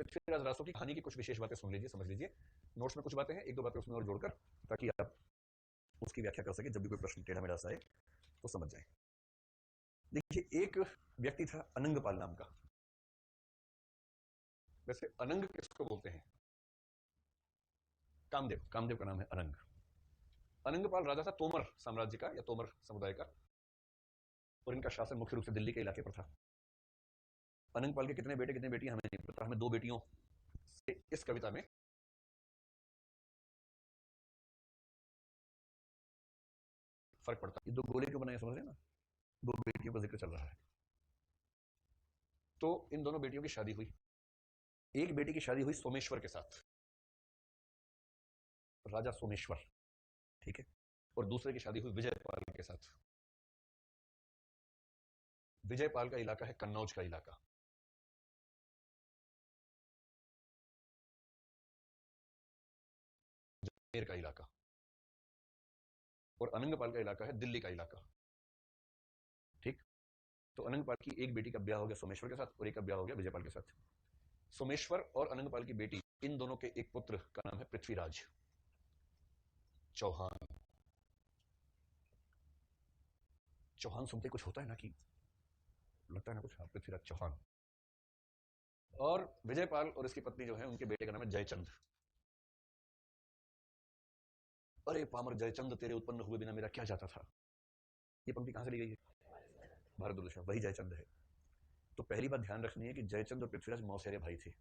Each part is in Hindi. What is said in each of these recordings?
पृथ्वीराज रासो की कहानी की कुछ विशेष बातें सुन लीजिए, समझ लीजिए। नोट्स में कुछ बातें हैं, एक दो बातें उसमें और जोड़कर, ताकि आप उसकी व्याख्या कर सके जब भी कोई प्रश्न टेढ़ा मेढ़ा सा आए तो समझ जाए। देखिए, एक व्यक्ति था अनंगपाल नाम का। वैसे अनंग किसको बोलते हैं? कामदेव, कामदेव का नाम है अनंग। अनंगपाल राजा था तोमर साम्राज्य का या तोमर समुदाय का, और इनका शासन मुख्य रूप से दिल्ली के इलाके पर था। अनंगपाल के कितने बेटे कितने बेटियां हमें नहीं पता, हमें दो बेटियों से इस कविता में फर्क पड़ता है। ये दो गोले क्यों बनाए समझ रहे ना, दो बेटियों का जिक्र चल रहा है। तो इन दोनों बेटियों की शादी हुई। एक बेटी की शादी हुई सोमेश्वर के साथ, राजा सोमेश्वर, ठीक है, और दूसरे की शादी हुई विजयपाल के साथ। विजयपाल का इलाका है कन्नौज का इलाका, जमेर का इलाका, और अनंगपाल का इलाका है दिल्ली का इलाका, ठीक। तो अनंगपाल की एक बेटी का ब्याह हो गया सोमेश्वर के साथ और एक का ब्याह हो गया विजयपाल के साथ। सोमेश्वर और अनंगपाल की बेटी, इन दोनों के एक पुत्र का नाम है पृथ्वीराज चौहान। चौहान सुनते कुछ होता है ना, कि लगता है ना कुछ, हाँ, पृथ्वीराज चौहान। और विजयपाल और इसकी पत्नी जो है, उनके बेटे का नाम है जयचंद। अरे पामर जयचंद, तेरे उत्पन्न हुए बिना मेरा क्या जाता था। ये पंक्ति कहां से ली गई है? भारतदूषण, वही जयचंद है। तो पहली बात ध्यान रखनी है कि जयचंद और पृथ्वीराज मौसेरे भाई थे,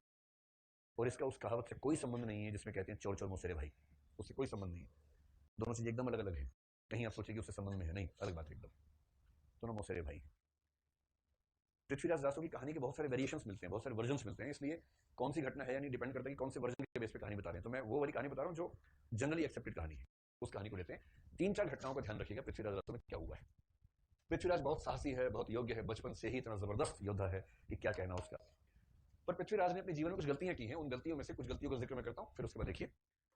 और इसका उस कहावत से कोई संबंध नहीं है जिसमें कहते हैं चोर चोर मौसेरे भाई, उससे कोई संबंध नहीं है। दोनों चीज एकदम अलग अलग है। कहीं आप सोचिए कि उससे संबंध में है, नहीं, अलग बात है एकदम। दोनों मौसेरे भाई। पृथ्वीराज रासो की कहानी के बहुत सारे वेरिएशंस मिलते हैं, बहुत सारे वर्जन्स मिलते हैं, इसलिए कौन सी घटना है या नहीं डिपेंड करता है कि कौन से वर्जन के बेस पे कहानी बता रहे हैं। तो मैं वो वाली कहानी बता रहा हूँ जो जनरली एक्सेप्टेड कहानी है, उस कहानी को लेते हैं। तीन चार घटनाओं का ध्यान रखिएगा पृथ्वीराज रासो में क्या हुआ है। पृथ्वीराज बहुत साहसी है, बहुत योग्य है, बचपन से ही इतना जबरदस्त योद्धा है कि क्या कहना उसका। पर पृथ्वीराज ने अपने जीवन में कुछ गलतियां की हैं, उन गलतियों में से कुछ गलतियों का जिक्र मैं करता हूं, फिर उसके बाद देखिए।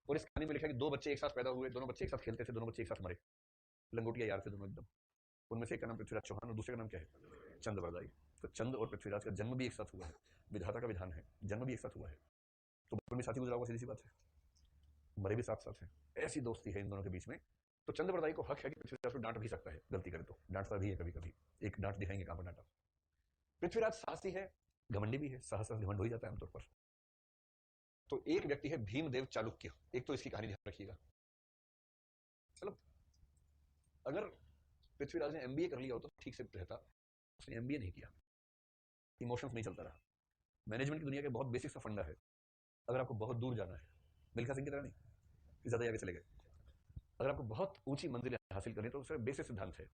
और इस कहानी में लिखा है कि दो बच्चे एक साथ पैदा हुए, दोनों बच्चे एक साथ खेलते थे, दोनों बच्चे एक साथ मरे, लंगोटिया यार थे दोनों एकदम। उनमें से एक का नाम पृथ्वीराज चौहान और दूसरे का नाम क्या है? चंद्रवरदाई। तो चंद्र और पृथ्वीराज का जन्म भी एक साथ हुआ है, विधाता का विधान है, जन्म भी एक साथ हुआ है, तो बचपन में साथी गुजरा होगा, सीधी सी बात है, मरे भी साथ साथ हैं। ऐसी दोस्ती है इन दोनों के बीच में। तो चंद्रवरदाई को हक है कि पृथ्वीराज को डांट भी सकता है, गलती करे तो डांटता भी है कभी कभी। एक डांट दिखाएंगे कहां पर डांटा। पृथ्वीराज साहसी है, घमंडी भी है, साहस घमंड हो ही जाता है आमतौर पर। तो एक व्यक्ति है भीमदेव चालुक्य, एक तो इसकी कहानी ध्यान रखिएगा। मतलब अगर पृथ्वीराज ने एमबीए कर लिया हो तो ठीक से रहता, उसने एमबीए नहीं किया, इमोशंस नहीं चलता रहा। मैनेजमेंट की दुनिया के बहुत बेसिक सा फंडा है। अगर आपको बहुत दूर जाना है, मिल्खा सिंह की तरह नहीं कि ज्यादा आगे चले गए, अगर आपको बहुत ऊंची मंजिल हासिल करनी है तो उसका बेसिक सिद्धांत है,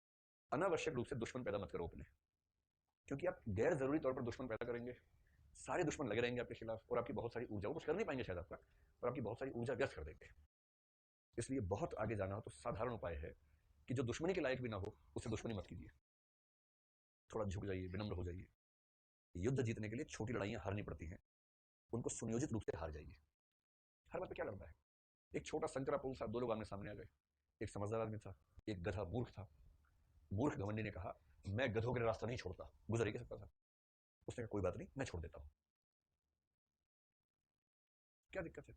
अनावश्यक रूप से दुश्मन पैदा मत करो अपने। क्योंकि आप गैर जरूरी तौर पर दुश्मन पैदा करेंगे, सारे दुश्मन लगे रहेंगे आपके खिलाफ, और आपकी बहुत सारी ऊर्जा, वो कुछ कर नहीं पाएंगे शायद आपका, पर आपकी बहुत सारी ऊर्जा व्यस्त कर देंगे। इसलिए बहुत आगे जाना हो तो साधारण उपाय है कि जो दुश्मनी के लायक भी ना हो उससे दुश्मनी मत कीजिए, थोड़ा झुक जाइए, विनम्र हो जाइए। युद्ध जीतने के लिए छोटी लड़ाइयां हारनी पड़ती हैं, उनको सुनियोजित रूप से हार जाइए। हर बात पे क्या लड़ना है? एक छोटा संकरा पुल था, दो लोग आमने सामने आ गए, एक समझदार आदमी था, एक गधा मूर्ख था। मूर्ख घमंडी ने कहा मैं गधों के रास्ता नहीं छोड़ता, गुजर ही नहीं सकता था। उसने कहा कोई बात नहीं, मैं छोड़ देता हूं, क्या दिक्कत है?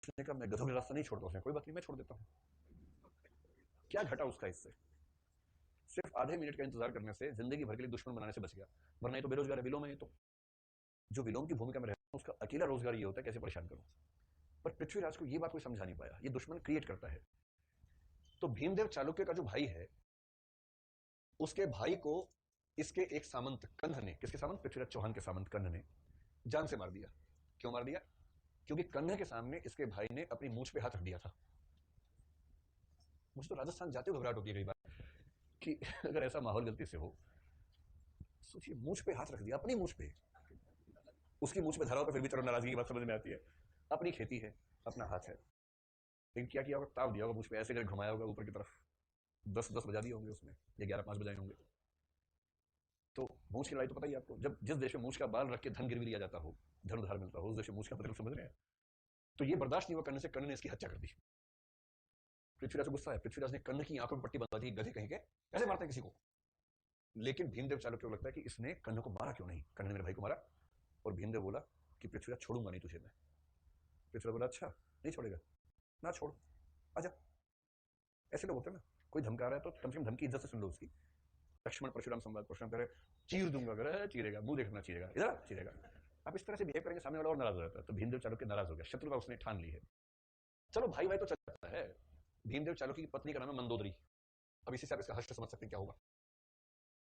उसने कहा मैं गधों के रास्ता नहीं छोड़ता, उसने कोई बात नहीं, मैं छोड़ देता हूं। क्या घटा उसका इससे? सिर्फ आधे मिनट का इंतजार करने से जिंदगी भर के लिए दुश्मन बनाने से बच गया, वरना ये तो बेरोजगार है, विलोम है। ये तो जो विलोम की भूमिका में रहता है उसका अकेला रोजगार ये होता है कैसे परेशान करूं। पर पृथ्वीराज को ये बात कोई समझा नहीं पाया, ये दुश्मन क्रिएट करता है। तो भीमदेव चालुक्य का जो भाई है, उसके भाई को इसके एक सामंत कन्ह ने, किसके सामंत? पृथ्वीराज चौहान के सामंत कन्ह ने जान से मार दिया। क्यों मार दिया? क्योंकि कन्ह के सामने इसके भाई ने अपनी मूछ पे हाथ रख दिया था। मुझे तो राजस्थान जाते हुए घबराहट होती है कई बार कि अगर ऐसा माहौल गलती से हो, सोचिए मूछ पे हाथ रख दिया, अपनी मूछ पे, उसकी मूछ पे धरा हो तो फिर भी चलो नाराजगी की बात समझ में आती है, अपनी खेती है, अपना हाथ है, लेकिन क्या किया होगा? ताव दिया होगा मूछ पे, ऐसे करके घुमाया होगा ऊपर की तरफ, 10-10 बजा दिए होंगे उसमें, या 11-5 बजाए होंगे। तो मूछ की लड़ाई तो पता ही आपको, जब जिस देश में मूछ का बाल रख के धन गिरवी लिया जाता हो, धन उधार मिलता हो, उस देश में मूछ का मतलब समझ रहे हैं। तो ये बर्दाश्त नहीं हुआ करने से कर्ण ने इसकी हत्या कर दी। पृथ्वीराज को गुस्सा है, पृथ्वीराज ने कर्ण की आंखों में पट्टी बंधा दी, गधे कहीं के ऐसे मारते हैं किसी को। लेकिन भीमदेव चालुक्य को लगता है कि इसने कर्ण को मारा क्यों नहीं, कर्ण ने मेरे भाई को मारा। और भीमदेव बोला कि पृथ्वीराज छोड़ूंगा नहीं तुझे मैं। पृथ्वीराज बोला अच्छा नहीं छोड़ेगा, ना छोड़, आजा। ऐसे लोग होते हैं ना, कोई धमका रहा है तो कम से कम धमकी इज्जत से सुन लो उसकी। लक्ष्मण परशुराम संवाद, परशुराम करे चीर दूंगा, करे चीरेगा, मुंह देखना चीरेगा, इधर चीरेगा। आप इस तरह से बिहेव करेंगे सामने वाला और नाराज हो जाता है। तो भीमदेव चालुक्य नाराज हो गया, शत्रुता उसने ठान ली है। चलो भाई भाई तो चलता है। भीमदेव चालुक्य की पत्नी का नाम है मंदोदरी। अब इसी से आप इसका हर्ष समझ सकते हैं क्या होगा।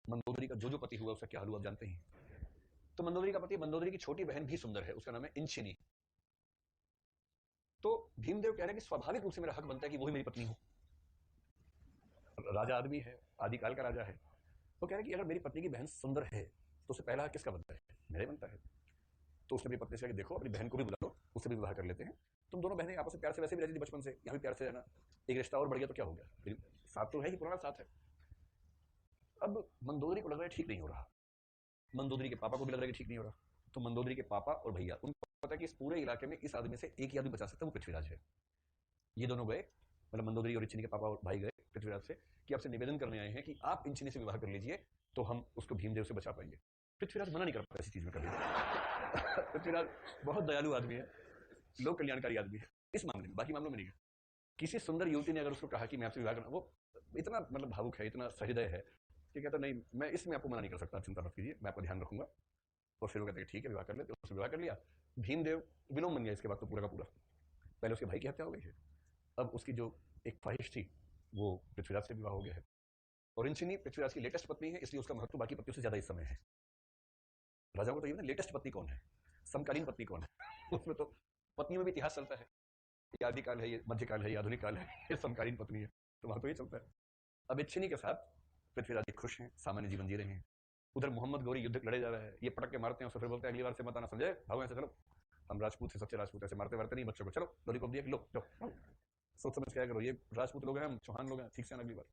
मंदोदरी का जो पति हुआ उसका क्या हाल हुआ आप जानते हैं। तो मंदोदरी का पति, मंदोदरी की छोटी बहन भी सुंदर है, उसका नाम है इंचिनी। तो भीमदेव कह रहे हैं कि स्वाभाविक रूप से मेरा हक बनता है कि वही मेरी पत्नी हो। राजा आदमी है, आदिकाल का राजा है। तो कह रहे हैं कि अगर मेरी पत्नी की बहन सुंदर है तो उससे पहला हक किसका बनता है, मेरा बनता है। तो उसने अपनी पत्नी से कहा कि देखो अपनी बहन को भी बुला लो, उससे भी विवाह कर लेते हैं। तुम दोनों बहनें आपस में प्यार से वैसे भी रहती थी बचपन से, यहाँ भी प्यार से रहना, एक रिश्ता और बढ़ गया तो क्या हो गया, फिर साथ तो है ही, पुराना साथ है। अब मंदोदरी को लग रहा है ठीक नहीं हो रहा, मंदोदरी के पापा को भी लग रहा है कि ठीक नहीं हो रहा। तो मंदोदरी के पापा और भैया, उनको पता है कि इस पूरे इलाके में इस आदमी से एक ही आदमी बचा सकता है, वो पृथ्वीराज है। ये दोनों गए, मतलब मंदोदरी और इंचिनी के पापा और भाई गए पृथ्वीराज से कि आपसे निवेदन करने आए हैं कि आप इंचिनी से विवाह कर लीजिए तो हम उसको भीमदेव से बचा पाएंगे। पृथ्वीराज मना नहीं कर पाता ऐसी चीज में कभी। पृथ्वीराज बहुत दयालु आदमी है, लोक कल्याणकारी आदमी है इस मामले में, बाकी मामलों में नहीं है। किसी सुंदर युवती ने अगर उसको कहा कि मैं आपसे विवाह करना, वो इतना मतलब भावुक है, इतना सहृदय है कि कहता नहीं मैं इसमें आपको मना नहीं कर सकता, चिंता मत कीजिए, मैं आपका ध्यान रखूंगा। और फिर वो कहते हैं ठीक है विवाह कर लेते, उसने विवाह कर लिया। भीमदेव विलोम बन गया इसके बाद तो पूरा का पूरा। पहले उसके भाई की हत्या हो गई है, अब उसकी जो एक ख्वाहिश थी वो पृथ्वीराज से विवाह हो गया है। और इंचिनी पृथ्वीराज की लेटेस्ट पत्नी है, इसलिए उसका महत्व बाकी पत्नियों से ज्यादा इस समय है। राजाओं को तो ये ना लेटेस्ट पत्नी कौन है, समकालीन पत्नी कौन है। उसमें तो पत्नियों में भी इतिहास चलता है, ये आदिकाल है, ये मध्यकाल है, ये आधुनिक काल है, ये समकालीन पत्नी है, तो वहां तो ये चलता है। अब इंचिनी के साथ पृथ्वीराज जी खुश हैं, सामान्य जीवन जी रहे हैं। उधर मोहम्मद गौरी युद्ध लड़े जा रहा है, ये पटक के मारते हैं और फिर बोलते हैं अगली बार से मत आना, समझे, भागो ऐसे, चलो हम राजपूत हैं, सच्चे राजपूत, ऐसे मारते मारते नहीं बच्चों को, चलो लॉलीपॉप दिया कि लो लो, सोच समझ क्या करो, ये राजपूत लोग हैं, हम चौहान लोग हैं, ठीक से अगली बार।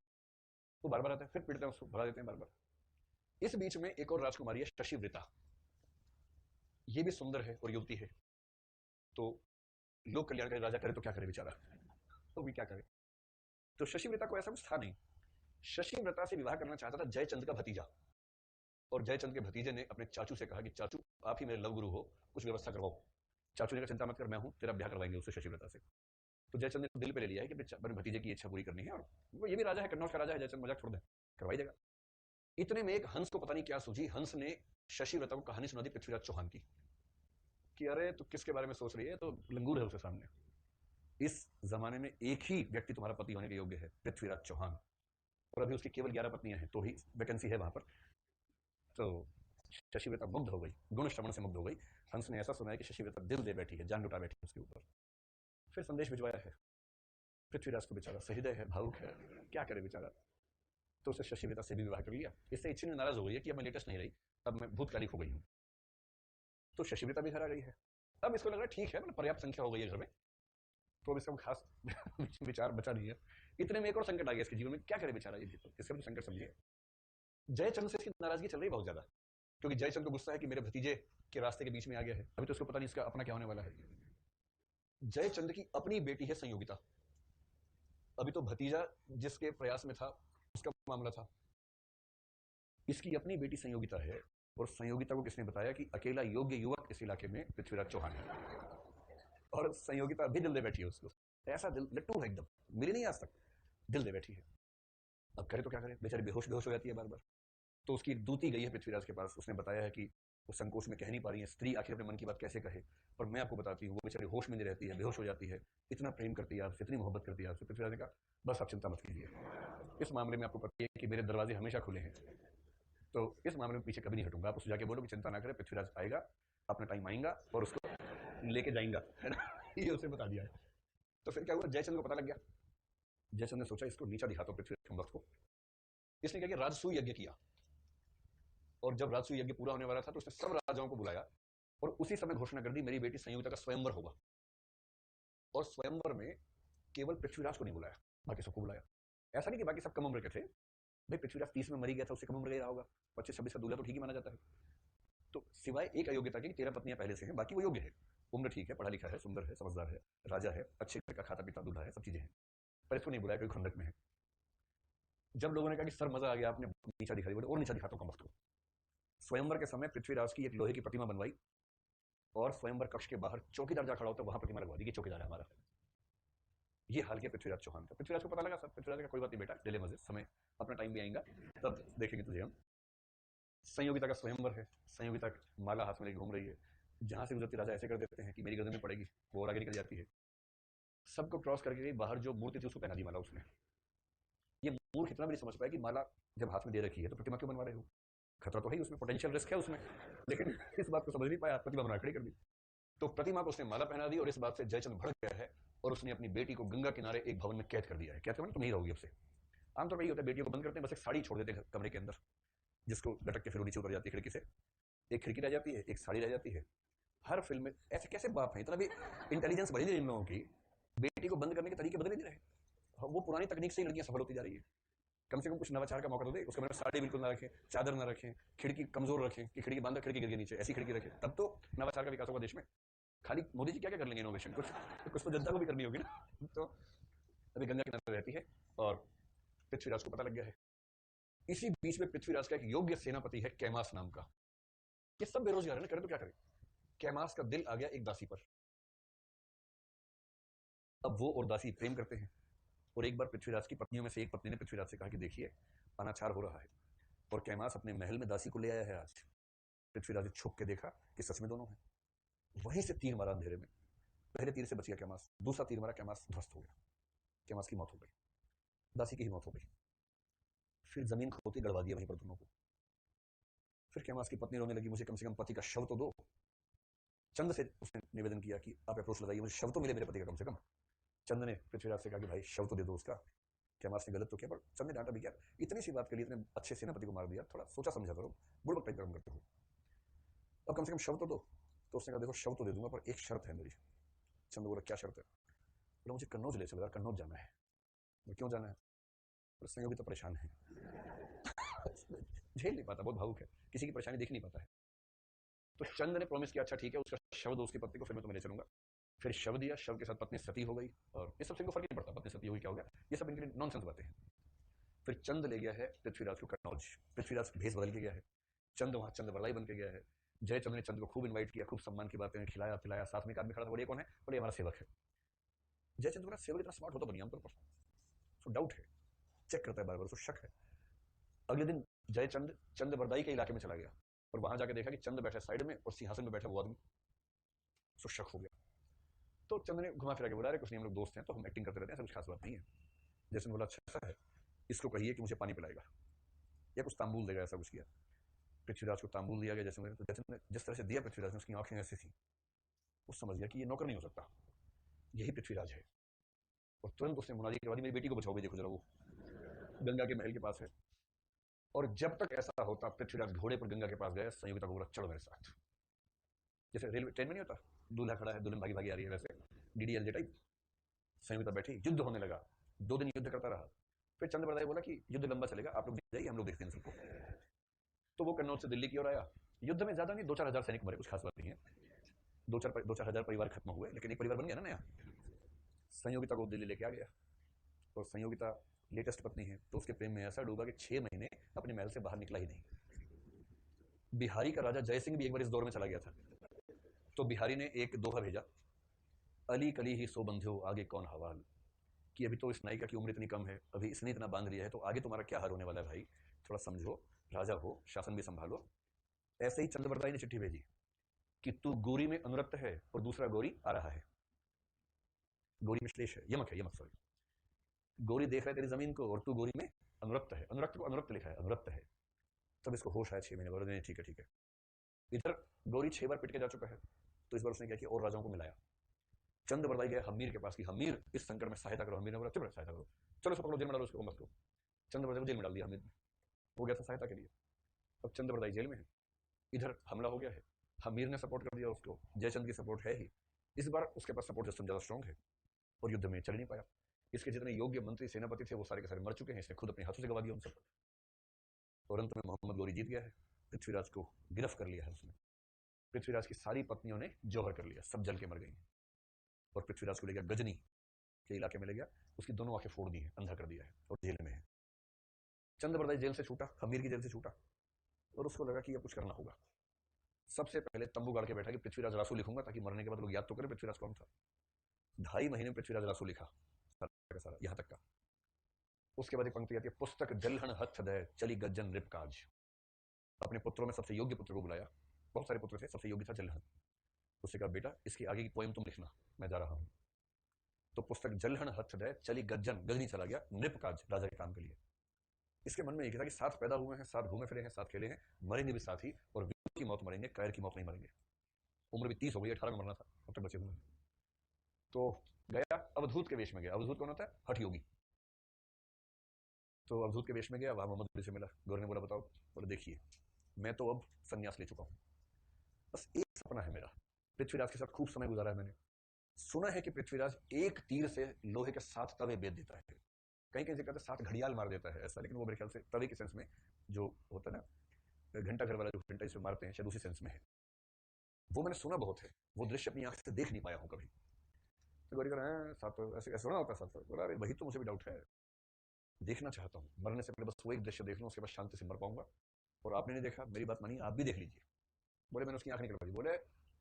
वो बार बार आते हैं, फिर पीटते हैं उसको, भगा देते हैं बार बार। इस बीच में एक और राजकुमारी है शशिव्रता, ये भी सुंदर है और युवती है। तो लोक कल्याणकारी राजा करे तो क्या करे बेचारा, तो भी क्या करे। तो शशिव्रता को ऐसा कुछ था नहीं, शशिव्रता से विवाह करना चाहता था जयचंद का भतीजा। और जयचंद के भतीजे ने अपने चाचू से कहा कि चाचू आप ही मेरे लव गुरु हो, कुछ व्यवस्था करवाओ। चाचू ने कहा चिंता मत कर, मैं हूं, तेरा ब्याह करवाएंगे उससे, शशिव्रता से। तो जयचंद ने दिल पे ले लिया है कि अपने भतीजे की इच्छा पूरी करनी है, और वो ये भी राजा है, कन्नौज का राजा है, जयचंद मजाक छोड़ दे, करवाई देगा। इतने में एक हंस को पता नहीं क्या सूझी, हंस ने शशिव्रता को कहानी सुना दी पृथ्वीराज चौहान की, कि अरे तो किसके बारे में सोच रही है, तो लंगूर है उसके सामने। इस जमाने में एक ही व्यक्ति तुम्हारा पति होने के योग्य है, पृथ्वीराज चौहान, और अभी उसकी केवल 11 पत्नियां हैं, तो ही वैकेंसी है वहां पर। तो शशिव्रता मुग्ध हो गई, गुण श्रवण से मुग्ध हो गई। हंस ने ऐसा सुना है कि शशिव्रता दिल दे बैठी है, जान लुटा बैठी है उसके ऊपर। फिर संदेश भिजवाया है, पृथ्वीराज को बेचारा सहृदय है, भावुक है, क्या करे बेचारा। तो उसने शशिव्रता से भी विवाह कर लिया। इससे इच्छिनी नाराज हो गई है कि अब मैं लेटेस्ट नहीं रही, अब मैं भूतकालिक हो गई हूँ। तो शशिव्रता भी घर आ गई है। अब इसको लग रहा है ठीक है, मतलब पर्याप्त संख्या हो गई है घर में, तो अब इसका खास विचार बचा नहीं है। इतने में एक और संकट आ गया इसके जीवन में, क्या करे बेचारा ये, इसका भी संकट समझिए। जयचंद से इसकी नाराजगी चल रही बहुत ज्यादा, क्योंकि जयचंद को गुस्सा है कि मेरे भतीजे के रास्ते के बीच में आ गया है, अभी तो उसको पता नहीं इसका अपना क्या होने वाला है। जयचंद की अपनी बेटी है संयोगिता, अभी तो भतीजा जिसके प्रयास में था उसका मामला था, इसकी अपनी बेटी संयोगिता है। और संयोगिता को किसने बताया कि अकेला योग्य युवक इस इलाके में पृथ्वीराज चौहान है, और संयोगिता भी दिल दे बैठी है उसको, ऐसा दिल लट्टू है एकदम, मिली नहीं आज तक, दिल दे बैठी है। अब करे तो क्या करे, बेचारी बेहोश बेहोश हो जाती है बार बार। तो उसकी एक दूती गई है पृथ्वीराज के पास, उसने बताया है कि वो संकोच में कह नहीं पा रही है, स्त्री आखिर अपने मन की बात कैसे कहे, पर मैं आपको बताती हूँ, वो बेचारी होश में नहीं रहती है, बेहोश हो जाती है, इतना प्रेम करती है आपसे, इतनी मोहब्बत करती है आपसे। पृथ्वीराज ने कहा बस आप चिंता मत कीजिए, इस मामले में आपको पता है कि मेरे दरवाजे हमेशा खुले हैं, तो इस मामले में पीछे कभी नहीं हटूंगा। आप उससे जाके बोलो कि चिंता ना करें, पृथ्वीराज आएगा, अपना टाइम आएगा और उसको लेके जाएगा, है ना। ये उसे बता दिया है। तो फिर क्या हुआ, जयचंद को पता लग गया। जयचंद ने सोचा इसको नीचा दिखाता हूं पृथ्वीराज के वक्त को। इसने क्या किया, राजसूय यज्ञ किया, और जब राजसूय यज्ञ पूरा होने वाला था तो उसने सब राजाओं को बुलाया, और उसी समय घोषणा कर दी मेरी बेटी संयोगिता का स्वयंवर होगा। और स्वयंवर में केवल पृथ्वीराज को नहीं बुलाया, बाकी सबको बुलाया। ऐसा नहीं कि बाकी सब कम उम्र के थे, भाई पृथ्वीराज 30 में मरी गया था, उससे कम उम्र गया होगा, 25-26 का दूल्हा तो ठीक ही माना जाता है। तो सिवाय एक अयोग्यता के 13 पत्नियां पहले से हैं, बाकी वो योग्य है, उम्र ठीक है, पढ़ा लिखा है, सुंदर है, समझदार है, राजा है, अच्छे घर का खाता पीता दूल्हा है, सब चीजें हैं, पर इसको नहीं बुलाया क्योंकि खंडक में है। जब लोगों ने कहा कि सर मजा आ गया, आपने नीचा दिखाई, बोले और नीचा दिखाता हूँ कम वक्त को। स्वयंवर के समय पृथ्वीराज की एक लोहे की प्रतिमा बनवाई, और स्वयंवर कक्ष के बाहर चौकीदार जा खड़ा होता है, वहां प्रतिमा लगवा दी कि चौकीदार है हमारा। ये हाल किया पृथ्वीराज चौहान का। पृथ्वीराज को पता लगा सब, पृथ्वीराज का कोई बात नहीं बेटा, ले ले मजे, समय अपना टाइम भी आएगा तब देखेंगे तुझे हम। संयोगिता का स्वयंवर है, संयोगिता माला हाथ में लेके घूम रही है, जहां से गुजरती राजा ऐसे कर देते हैं कि मेरी गर्दन में पड़ेगी, वो और आगे निकल जाती है। सबको क्रॉस करके गई, बाहर जो मूर्ति थी उसको पहना दी माला उसने। ये मूर्ख इतना भी नहीं समझ पाया कि माला जब हाथ में दे रखी है तो प्रतिमा क्यों बनवा रहे हो, खतरा तो है ही उसमें, पोटेंशियल रिस्क है उसमें, लेकिन इस बात को समझ नहीं पाया, प्रतिमा बना खड़ी कर दी। तो प्रतिमा को उसने माला पहना दी और इस बात से जयचंद भड़क गया है और उसने अपनी बेटी को गंगा किनारे एक भवन में कैद कर दिया है। कैद करना तुम नहीं रहोगी अब से। आमतौर पर ये होता है, बेटियों को बंद करते हैं, बस एक साड़ी छोड़ देते हैं कमरे के अंदर, जिसको लटक के फिर नीचे उतर जाती है खिड़की से, एक खिड़की रह जाती है, एक साड़ी रह जाती है। हर फिल्म में ऐसे कैसे बाप है, इतना भी इंटेलिजेंस बढ़ी नहीं इन लोगों की, बेटी को बंद करने के तरीके बदले नहीं रहे। वो पुरानी तकनीक से ही लड़कियां सफल होती जा रही है। कम से कम कुछ नवाचार का मौका तो दे, उसके में साड़ी बिल्कुल ना रखें, चादर ना रखें, खिड़की कमजोर रखें कि खिड़की बांधा खिड़की गिर गई नीचे, ऐसी खिड़की रखें, तब तो नवाचार का विकास होगा देश में। खाली मोदी जी क्या क्या कर लेंगे इनोवेशन, कुछ तो जनता को भी करनी होगी ना। तो अभी गंगा किनारे रहती है और पृथ्वीराज को पता लग गया है। इसी बीच में पृथ्वीराज का एक योग्य सेनापति है कैमास नाम का। ये सब बेरोजगार है ना, करें तो क्या करें। कैमास का दिल आ गया एक दासी पर। अब वो और दासी प्रेम करते हैं और एक बार पृथ्वीराज की पत्नियों में से एक पत्नी ने पृथ्वीराज से कहा कि देखिए अनाचार हो रहा है, और कैमास अपने महल में दासी को ले आया है आज। पृथ्वीराज ने छुप के देखा कि सच में दोनों हैं। वहीं से तीर मारा अंधेरे में, पहले तीर से बच गया कैमास, दूसरा तीर मारा कैमास ध्वस्त हो गया, कैमास की मौत हो गई, दासी की ही मौत हो गई। फिर जमीन खोती गड़वा दिया वहीं पर दोनों को। फिर कैमास की पत्नी रोने लगी, मुझे कम से कम पति का शव तो दो। चंद से उसने निवेदन किया कि आप अप्रोच लगाइए, मुझे शव तो मिले मेरे पति का कम से कम। चंद ने पृथ्वीराज से कहा कि भाई शव तो दे दो उसका। कैमास ने गलत तो किया, पर चंद ने डांटा भी क्या, इतनी सी बात के लिए इतने अच्छे सेनापति को मार दिया, थोड़ा सोचा समझा करो, बुड़बक टाइप कर्म करते हो, अब कम से कम शव तो दो। तो उसने कहा देखो शव तो दे दूंगा पर एक शर्त है मेरी। चंद बोला क्या शर्त है? बोला मुझे कन्नौज ले चलो यार, कन्नौज जाना है। क्यों जाना है? पर संयोगी तो परेशान है, झेल नहीं पाता, बहुत भावुक है, किसी की परेशानी देख नहीं पाता है। तो चंद ने प्रॉमिस किया अच्छा ठीक है, उसका शव दो उसकी पत्नी को, फिर मैं तुम्हें ले चलूंगा। फिर शव दिया, शव के साथ पत्नी सती हो गई, और ये सब को फर्क नहीं पड़ता पत्नी सती हो गई क्या हो गया, ये सब इनके लिए नॉनसेंस बातें हैं। फिर चंद ले गया है पृथ्वीराज को कन्नौज, पृथ्वीराज भेष बदल के गया है, चंद वहां चंद बरलाई बन के गया है। जयचंद ने चंद को खूब इनवाइट किया, खूब सम्मान की बातें, खिलाया पिलाया, साथ में एक आदमी खड़ा था, बोले कौन है, बोले हमारा सेवक है। जयचंद बोला सेवक इतना स्मार्ट होता बनी आमतौर पर, उसको डाउट है, चेक करता है बार बार, उसको शक है। अगले दिन जयचंद चंद बरदाई के इलाके में चला गया और वहां जाकर देखा कि चंद बैठा साइड में और सिंहासन में बैठा वो आदमी, उसको शक हो गया। तो चंद ने घुमा फिरा के बोला कुछ नहीं, हम लोग दोस्त हैं तो हम एक्टिंग करते रहते हैं, ऐसा कुछ खास बात नहीं है। जैसे बोला अच्छा है, इसको कहिए कि मुझे पानी पिलाएगा या कुछ तांबूल देगा, ऐसा कुछ किया। पृथ्वीराज को तांबूल दिया गया, जैसे तो जैसे ने जिस तरह से दिया पृथ्वीराज ने, उसकी आंखें ऐसी थी, वो समझ गया कि ये नौकर नहीं हो सकता, यही पृथ्वीराज है। और तुरंत उसने मुनादी करवा दी मेरी बेटी को बचाओ, देखो जरा वो गंगा के महल के पास है। और जब तक ऐसा होता पृथ्वीराज घोड़े पर गंगा के पास गए, संयोगिता को बोला चलो मेरे साथ। जैसे रेलवे ट्रेन में नहीं होता, दूल्हा खड़ा है दुल्हन भागी भागी आ रही है, वैसे डीडीएलजे टाइप। संयोगिता बैठी, युद्ध होने लगा, 2 दिन युद्ध करता रहा। फिर चंद बरदाई बोला कि युद्ध लंबा चलेगा, आप लोग जाइए हम लोग देखते हैं सबको। तो वो कन्नौज से दिल्ली की ओर आया। युद्ध में ज्यादा नहीं, 2-4 हजार सैनिक मरे, कुछ खास बात नहीं है, 2-4 हजार परिवार खत्म हुए, लेकिन एक परिवार बन गया ना नया। संयोगिता को दिल्ली लेके आ गया, और संयोगिता लेटेस्ट पत्नी है तो उसके प्रेम में ऐसा डूबा कि 6 महीने अपने महल से बाहर निकला ही नहीं। बिहारी का राजा जयसिंह भी एक बार इस दौर में चला गया था, तो बिहारी ने एक दोहा भेजा, अली कली ही सो बंध्यो आगे कौन हवाल, कि अभी तो इस नायिका की उम्र इतनी कम है, अभी इसने इतना बांध लिया है, तो आगे तुम्हारा क्या हाल होने वाला है भाई, थोड़ा समझो, राजा हो, शासन भी संभालो। ऐसे ही चंद्रबरदाई ने चिट्ठी भेजी कि तू गोरी में अनुरक्त है और दूसरा गोरी आ रहा है। गोरी में श्लेष है, यमक है, यमक सॉरी। गोरी देख रहा है तेरी जमीन को और तू गोरी में अनुरक्त है, अनुरक्त को अनुरक्त लिखा है, अनुरक्त है। तब इसको होश आया 6 महीने बाद, ठीक है ठीक है। इधर गौरी 6 बार पिट के जा चुका है, तो इस बार उसने क्या किया, और राजाओं को मिलाया। चंद बरदाई गया हमीर के पास कि हमीर इस संकट में सहायता करो। हमीर ने बोला चुप रहे, सहायता करो, चलो उसको पकड़ो, जेल में डालो, उसको मत करो। चंद बरदाई को जेल में डाल दिया हमीर ने, हो गया था सहायता के लिए। अब चंद बरदाई जेल में है, इधर हमला हो गया है, हमीर ने सपोर्ट कर दिया उसको, जयचंद की सपोर्ट है ही, इस बार उसके पास सपोर्ट सिस्टम ज्यादा स्ट्रॉन्ग है, और युद्ध में चल नहीं पाया। इसके जितने योग्य मंत्री सेनापति थे वो सारे के सारे मर चुके हैं, इसने खुद अपने हाथों से गवा दिया उन सबको। और अंत में मोहम्मद गौरी जीत गया है, पृथ्वीराज को गिरफ्त कर लिया है उसने। पृथ्वीराज की सारी पत्नियों ने जौहर कर लिया, सब जल के मर गई। और पृथ्वीराज को ले गया गजनी के इलाके में ले गया, उसकी दोनों आंखें फोड़ दी है, अंधा कर दिया है, और जेल में है। चंद बरदाई जेल से छूटा, हमीर की जेल से छूटा, और उसको लगा कि अब कुछ करना होगा। सबसे पहले तंबू गाड़ के बैठा कि पृथ्वीराज रासू लिखूंगा ताकि मरने के बाद लोग याद तो करें पृथ्वीराज कौन था। 2.5 महीने में पृथ्वीराज रासू लिखा सारा का सारा यहां तक का। उसके बाद एक पंक्ति आती है, पुस्तक जलहन हथ दय चली गज्जन रिपकाज। अपने पुत्रों में सबसे योग्य पुत्र को बुलाया, बहुत सारे पुत्र थे, सबसे योग्य था जलहन। उससे कहा बेटा इसकी आगे की पोएम तुम लिखना, मैं जा रहा हूं। तो पुस्तक जलहन हथ दय चली गज्जन, गजनी चला गया, नृपकाज राजा के काम के लिए। इसके मन में एक था कि साथ पैदा हुए हैं, साथ घूमे फिरे हैं, साथ खेले हैं, मरेंगे भी साथ ही, और वीर की मौत मरेंगे, कायर की मौत नहीं मरेंगे। उम्र भी 30 हो गई, 18 में मरना था, अब तक बचे हुए। तो गया, अवधूत के वेश में गया। अवधूत कौन होता है? हठ योगी। तो अवधूत के वेश में गया, वहां मोहम्मद गौरी से मिला। गौरी ने बोला बताओ? बोले देखिए मैं तो अब संन्यास ले चुका हूं, बस एक सपना है मेरा, पृथ्वीराज के साथ खूब समय गुजारा है मैंने, सुना है कि पृथ्वीराज एक तीर से लोहे के 7 तवे बेच देता है, कहीं कहीं से कहते 7 घड़ियाल मार देता है ऐसा, लेकिन वो मेरे ख्याल से तवे के सेंस में जो होता है ना घंटा घर वाला जो घंटा इसमें मारते हैं शायद उसी सेंस में है। वो मैंने सुना बहुत है, वो दृश्य अपनी आंख से देख नहीं पाया हूं कभी। तो गौरी कह रहे हैं साथ ऐसे ऐसे होना होता है साथ। बोला अरे वही तो मुझे भी डाउट है, देखना चाहता हूँ, मरने से पहले बस वो एक दृश्य देख लूँ, उसके बाद शांति से मर पाऊंगा। और आपने नहीं देखा, मेरी बात मानिए, आप भी देख लीजिए। बोले मैंने उसकी आंख निकलवा दी। बोले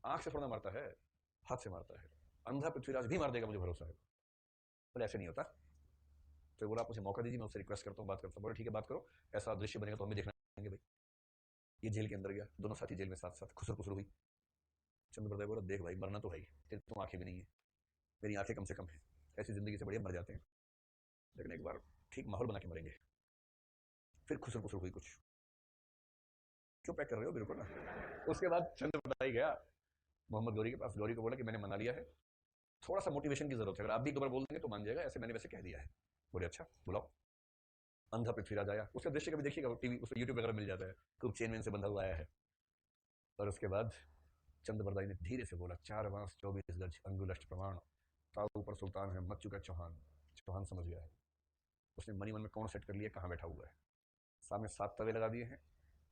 आंख से थोड़ा मारता है, हाथ से मारता है, अंधा पृथ्वीराज भी मार देगा मुझे भरोसा है। बोले ऐसे नहीं होता। तो बोला आप मुझे मौका दीजिए, मैं उससे रिक्वेस्ट करता हूँ, बात करता हूँ। बोले ठीक है बात करो, ऐसा दृश्य बनेगा तो हम भी देखना चाहेंगे भाई। ये जेल के अंदर गया, दोनों साथी जेल में साथ साथ, खुसर खुसर हुई। चंद्रप्रदाय बोला देख भाई मरना तो है ही, तेरी तो आंखें भी नहीं है, मेरी आंखें कम से कम है, ऐसी जिंदगी से बढ़िया मर जाते हैं, लेकिन एक बार ठीक माहौल बना के मरेंगे। फिर खुसर खुसर हुई कुछ, क्यों पैक कर रहे हो बिल्कुल ना। उसके बाद चंद्रप्रदाय गया मोहम्मद गौरी के पास। गौरी को बोला कि मैंने मना लिया है, थोड़ा सा मोटिवेशन की जरूरत है, अगर आप भी एक बार बोल देंगे तो मान जाएगा, ऐसे मैंने वैसे कह दिया है। बोले अच्छा बुलाओ। अंधा पृथ्वीराज आया, उसका दृश्य कभी देखिएगा, टीवी उस यूट्यूब वगैरह मिल जाता है, खूब चेन वेन से बंधा हुआ आया है। और उसके बाद चंद्रप्रदाय ने धीरे से बोला 4 बांस 24 गज अंगुलष्ट प्रमाण, ताऊ पर सुल्तान है मच चुका चौहान। चौहान समझ गया है, उसने मनी मन में कौन सेट कर लिया, कहाँ बैठा हुआ है। सामने 7 तवे लगा दिए हैं,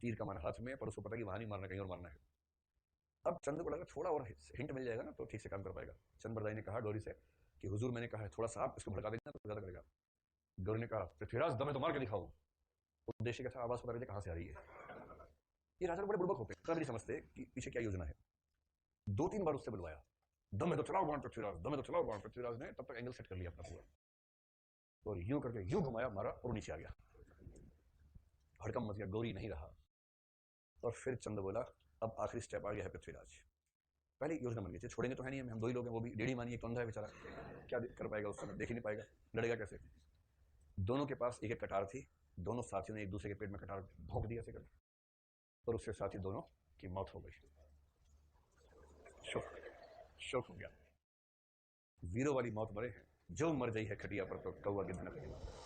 तीर का मार हाथ में, पर उसको पता कि वहां नहीं मारना, कहीं और मारना है। अब चंद्र को लगा थोड़ा और हिंट मिल जाएगा ना तो ठीक से काम कर पाएगा। चंद्रप्रदाय ने कहा गौरी से कि हुजूर मैंने कहा है थोड़ा सा आप इसको भड़का देना तो ज्यादा करेगा। गौरी ने कहा पृथ्वीराज दम है तो मार के दिखाओ। उद्देश्य क्या था, आवाज पता कहां से आ रही है। ये राजा बड़े बुड़बक होते हैं, कभी नहीं समझते कि पीछे क्या योजना है। 2-3 बार उससे बुलवाया, दम है तो चलाओ बाण पृथ्वीराज, दम है तो चलाओ बाण। पृथ्वीराज ने तब तक एंगल सेट कर लिया अपना पूरा, और यूं करके यूं घुमाया, मारा और नीचे आ गया। हड़कम मच गया, गौरी नहीं रहा। और फिर चंद्र बोला अब आखिरी स्टेप आ गया है पृथ्वीराज। पहले योजना बन गई थी, छोड़ेंगे तो है नहीं हम 2 ही लोग हैं, वो भी डेढ़ी मानिए, कंधा है बेचारा, क्या कर पाएगा उस समय, देख ही नहीं पाएगा, लड़ेगा कैसे। दोनों के पास एक एक कटार थी, दोनों साथियों ने एक दूसरे के पेट में कटार भोंक दिया ऐसे करके, और उसके साथ ही दोनों की मौत हो गई। शोक, शोक हो गया। वीरों वाली मौत मरे हैं, जो मर गई है खटिया पर तो कौवा गिद्ध न कहेगा।